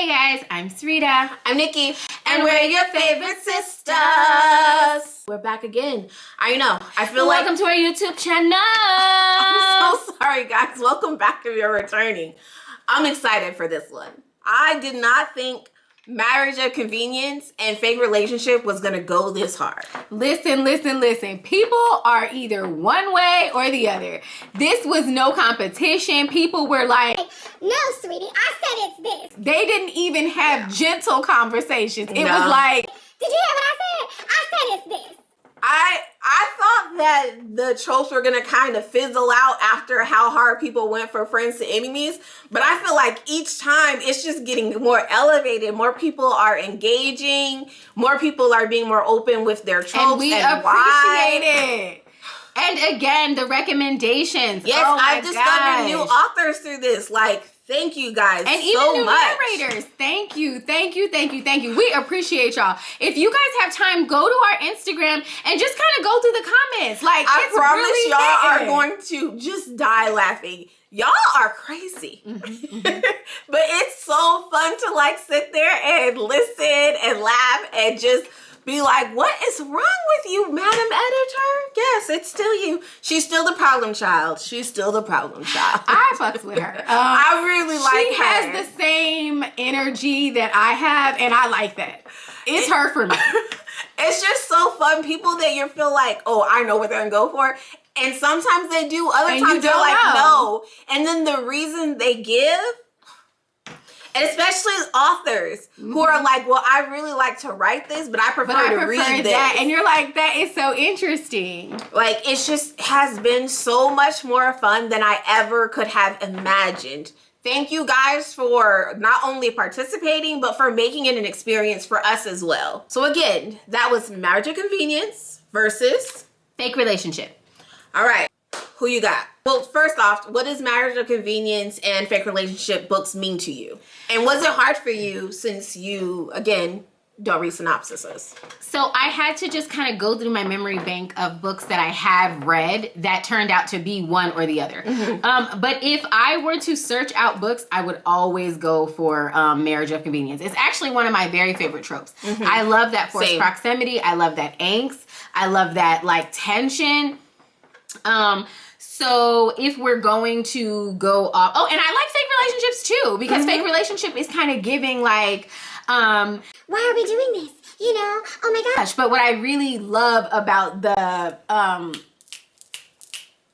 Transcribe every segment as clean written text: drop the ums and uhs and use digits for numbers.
Hey guys, I'm Sarita. I'm Nikki. And we're your favorite sisters. We're back again. I know. I feel like... Welcome to our YouTube channel. I'm so sorry, guys. Welcome back if you're returning. I'm excited for this one. I did not think marriage of convenience and fake relationship was going to go this hard. Listen. People are either one way or the other. This was no competition. People were like, no, sweetie, I said it's this. They didn't even have gentle conversations. It No. was like, did you hear what I said? I said it's this. I thought that the tropes were going to kind of fizzle out after how hard people went from friends to enemies. But I feel like each time it's just getting more elevated. More people are engaging. More people are being more open with their tropes. and we appreciate it. And again, the recommendations. Yes, oh I've discovered new authors through this. Like, thank you guys and even so new much. narrators. Thank you. We appreciate y'all. If you guys have time, go to our Instagram and just kind of go through the comments. Like, I it's promise really y'all are hitting. going to just die laughing. Y'all are crazy. But it's so fun to like sit there and listen and laugh and just be like, what is wrong with you, Madam Editor? Yes, it's still you. She's still the problem child. I fucks with her. I really like she her. has the same energy that I have, and I like that. It's her for me. It's just so fun. People that you feel like, oh, I know what they're gonna go for. And sometimes they do, other And times you they're like, don't know. no. And then the reason they give, and especially authors who are like, well, I really like to write this, but I prefer to read this. that. And you're like, that is so interesting. Like, it's just has been so much more fun than I ever could have imagined. Thank you guys for not only participating, but for making it an experience for us as well. So again, that was Marriage of Convenience versus Fake relationship. All right, who you got? Well, first off, what does Marriage of Convenience and Fake Relationship books mean to you? And was it hard for you since you, again, don't read synopsises? So I had to just kind of go through my memory bank of books that I have read that turned out to be one or the other. But if I were to search out books, I would always go for Marriage of Convenience. It's actually one of my very favorite tropes. I love that forced Same. proximity. I love that angst. I love that like tension. So if we're going to go off, oh, and I like fake relationships too, because fake relationship is kind of giving like, Why are we doing this? You know, oh my gosh. but what I really love about the,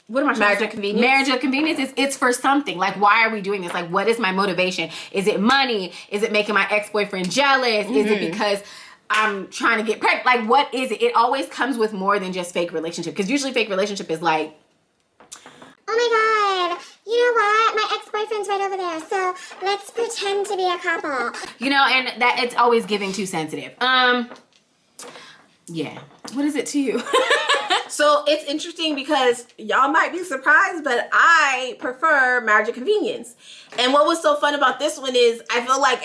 what am I trying Marriage to of say? Convenience? Marriage of Convenience is it's for something. Like, why are we doing this? Like, what is my motivation? Is it money? Is it making my ex-boyfriend jealous? Is it because I'm trying to get pregnant? Like, what is it? It always comes with more than just fake relationship. Because usually fake relationship is like, Oh my god. You know what? My ex-boyfriend's right over there. So let's pretend to be a couple. you know, and that it's always giving too sensitive. Yeah. What is it to you? So it's interesting because y'all might be surprised, but I prefer Marriage of Convenience. And what was so fun about this one is I feel like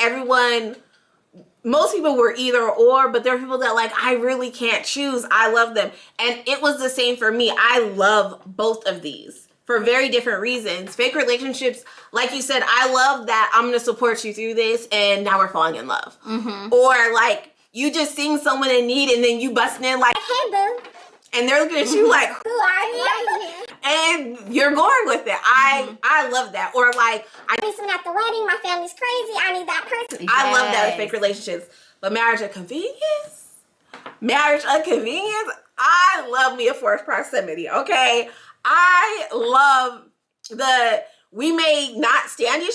most people were either or, but there are people that like, I really can't choose. I love them. And it was the same for me. I love both of these for very different reasons. Fake relationships, like you said, I love that I'm going to support you through this and now we're falling in love. Or like you just seeing someone in need and then you busting in like, Hey, boo. and they're looking at you like, Who are you? and you're going with it. I love that. Or like, I need someone at the wedding. My family's crazy. I need that person. I love that with fake relationships. But Marriage of Convenience, I love me a forced proximity, okay? I love we may not stand each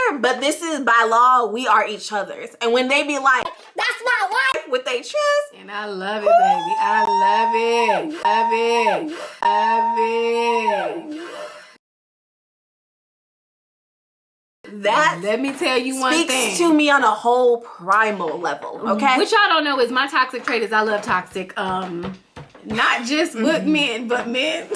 other, but this is by law, we are each other's. And when they be like, That's my wife. with their chest, And I love it, baby. I love it. Love it. that Let me tell you one thing. speaks to me on a whole primal level, okay? What y'all don't know is my toxic trait is I love toxic, not just with men, but men.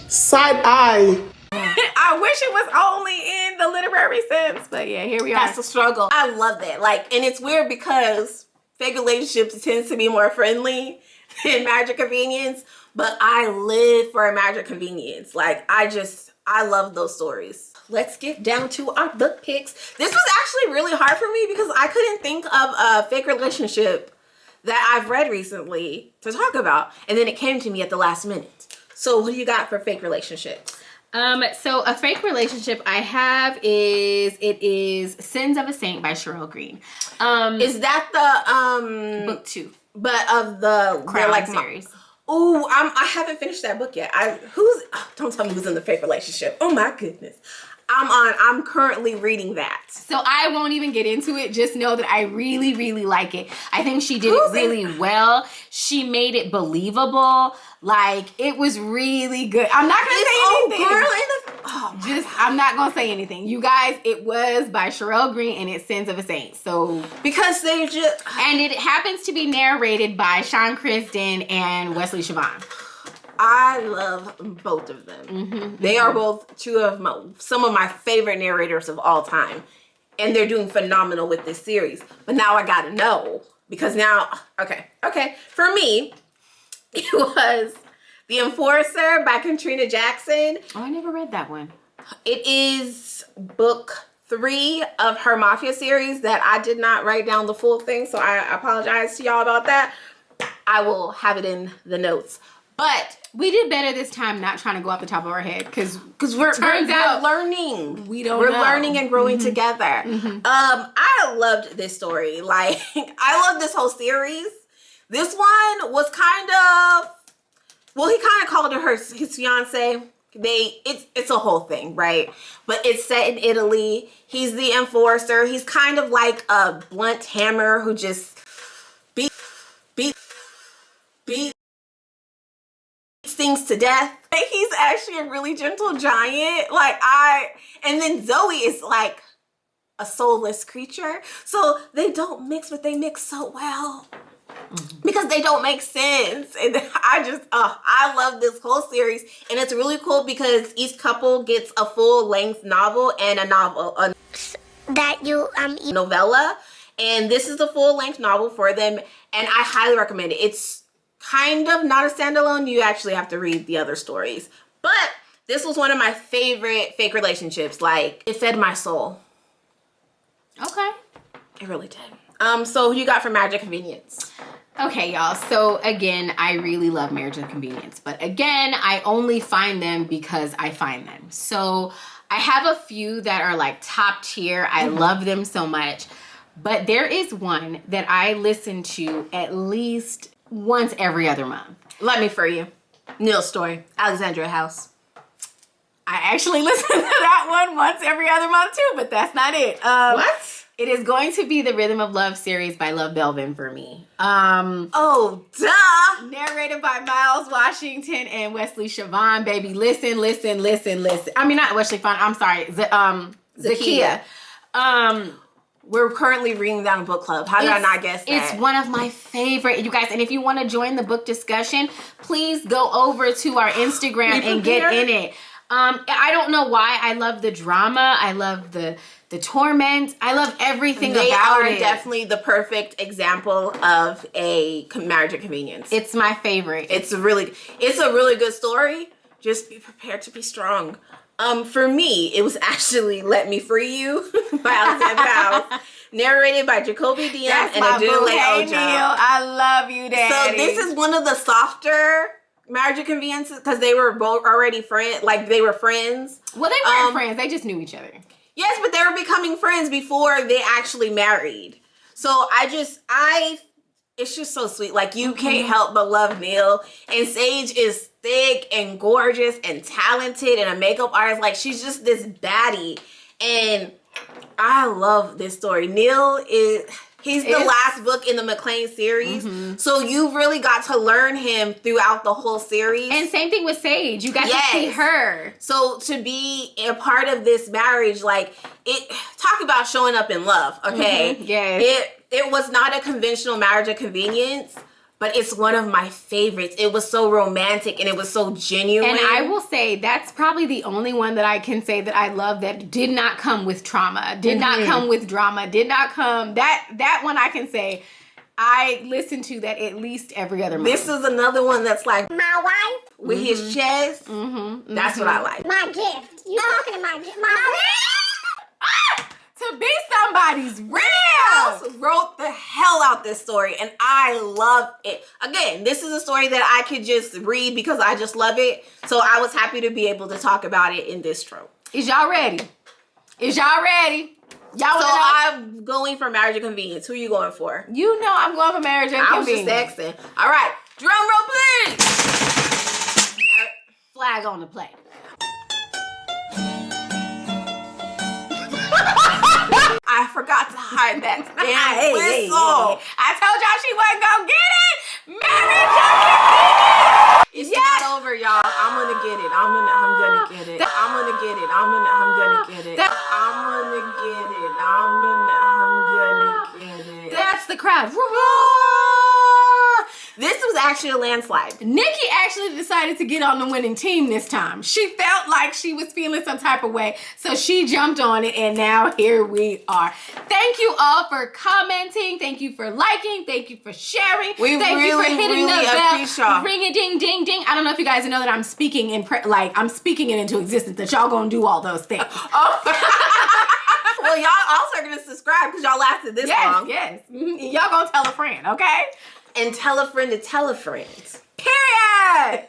Side eye. I wish it was only in the literary sense, but yeah, here we are. That's a struggle. I love that. Like, and it's weird because fake relationships tends to be more friendly than Marriage of Convenience, but I live for a Marriage of Convenience. Like, I love those stories. let's get down to our book picks. This was actually really hard for me because I couldn't think of a fake relationship that I've read recently to talk about. And then it came to me at the last minute. So what do you got for fake relationships? So a fake relationship I have is Sins of a Saint by Cheryl Green. Is that the book 2, but of the Crown series? Oh, I haven't finished that book yet. Don't tell me who's in the fake relationship. Oh my goodness. I'm currently reading that. So I won't even get into it. Just know that I really, really like it. I think she did it really well. She made it believable. Like, it was really good. I'm not gonna say anything. I'm not gonna say anything. You guys, it was by Cheryl Green and it's Sins of a Saint. So because they just and it happens to be narrated by Sean Kristin and Wesley Siobhan. I love both of them. They are both some of my favorite narrators of all time. And they're doing phenomenal with this series. But now I gotta know. Because now, okay. For me, it was The Enforcer by Katrina Jackson. Oh, I never read that one. It is book 3 of her Mafia series that I did not write down the full thing. So I apologize to y'all about that. I will have it in the notes. But we did better this time not trying to go off the top of our head because we're learning. We're learning and growing together. I loved this story. Like, I love this whole series. This one was kind of, well, he kind of called her his fiance. It's a whole thing, right? But it's set in Italy. He's the enforcer. He's kind of like a blunt hammer who just beats things to death. He's actually a really gentle giant. And then Zoe is like a soulless creature. So they don't mix, but they mix so well. Because they don't make sense. And I love this whole series. And it's really cool because each couple gets a full-length novel and a novella. And this is the full-length novel for them. And I highly recommend it. It's kind of not a standalone. You actually have to read the other stories. But this was one of my favorite fake relationships. Like, it fed my soul. Okay. It really did. So who you got for Marriage of Convenience? Okay, y'all. So again, I really love Marriage of Convenience. But again, I only find them because I find them. So I have a few that are like top tier. I love them so much. But there is one that I listen to at least once every other month. Let me for you. Neil's Story, Alexandria House. I actually listen to that one once every other month too, but that's not it. What? It is going to be the Rhythm of Love series by Love Belvin for me. Oh, duh. Narrated by Miles Washington and Wesley Siobhan. Baby, listen. I mean, not Wesley Siobhan. I'm sorry. Zakiya. We're currently reading down a book club. How did I not guess that? It's one of my favorite, you guys. And if you want to join the book discussion, please go over to our Instagram and get in it. I don't know why. I love the drama. I love the torment. I love everything about it. They are definitely the perfect example of a marriage of convenience. It's my favorite. It's a really good story. Just be prepared to be strong. For me, it was actually Let Me Free You by Alexandra House, narrated by Jacoby Diem and Adele Ojo. I love you, Daddy. So this is one of the softer marriage of conveniences because they were both already friends. Like, they were friends. Well, they weren't friends. They just knew each other. Yes, but they were becoming friends before they actually married. So it's just so sweet. Like, you can't help but love Neil. And Sage is thick and gorgeous and talented and a makeup artist. Like, she's just this baddie. And I love this story. Neil he's the last book in the McLean series. So you've really got to learn him throughout the whole series. And same thing with Sage. You got to see her. So to be a part of this marriage, like, talk about showing up in love, okay? Yes. It was not a conventional marriage of convenience, but it's one of my favorites. It was so romantic and it was so genuine. And I will say that's probably the only one that I can say that I love that did not come with trauma, did not come with drama, did not come. That one I can say I listen to that at least every other month. This is another one that's like my wife with his chest. That's what I like. My gift. You talking to my To be somebody's real. Else wrote the hell out this story, and I love it. Again, this is a story that I could just read because I just love it. So I was happy to be able to talk about it in this trope. Is y'all ready? Is y'all ready? Y'all So wanna know? I'm going for marriage and convenience. Who are you going for? You know I'm going for marriage and I was just convenience. asking. All right, drum roll, please. Flag on the play. I forgot to hide that damn whistle. I told y'all she wasn't gonna get it. Marriage and convenience. It's not over, y'all. I'm gonna get it. I'm gonna get it. I'm gonna get it. I'm gonna get it. I'm gonna get it. I'm gonna get it. That's the crowd. This was actually a landslide. Nikki actually decided to get on the winning team this time. She felt like she was feeling some type of way, so she jumped on it, and now here we are. Thank you all for commenting. Thank you for liking. Thank you for sharing. We Thank you for really, hitting really the bell. appreciate y'all. Ring a ding ding ding. I don't know if you guys know that I'm speaking in I'm speaking it into existence that y'all gonna do all those things. Well, y'all also are gonna subscribe because y'all lasted this long. Yes. Mhm. Y'all gonna tell a friend, okay? And tell a friend to tell a friend. Period.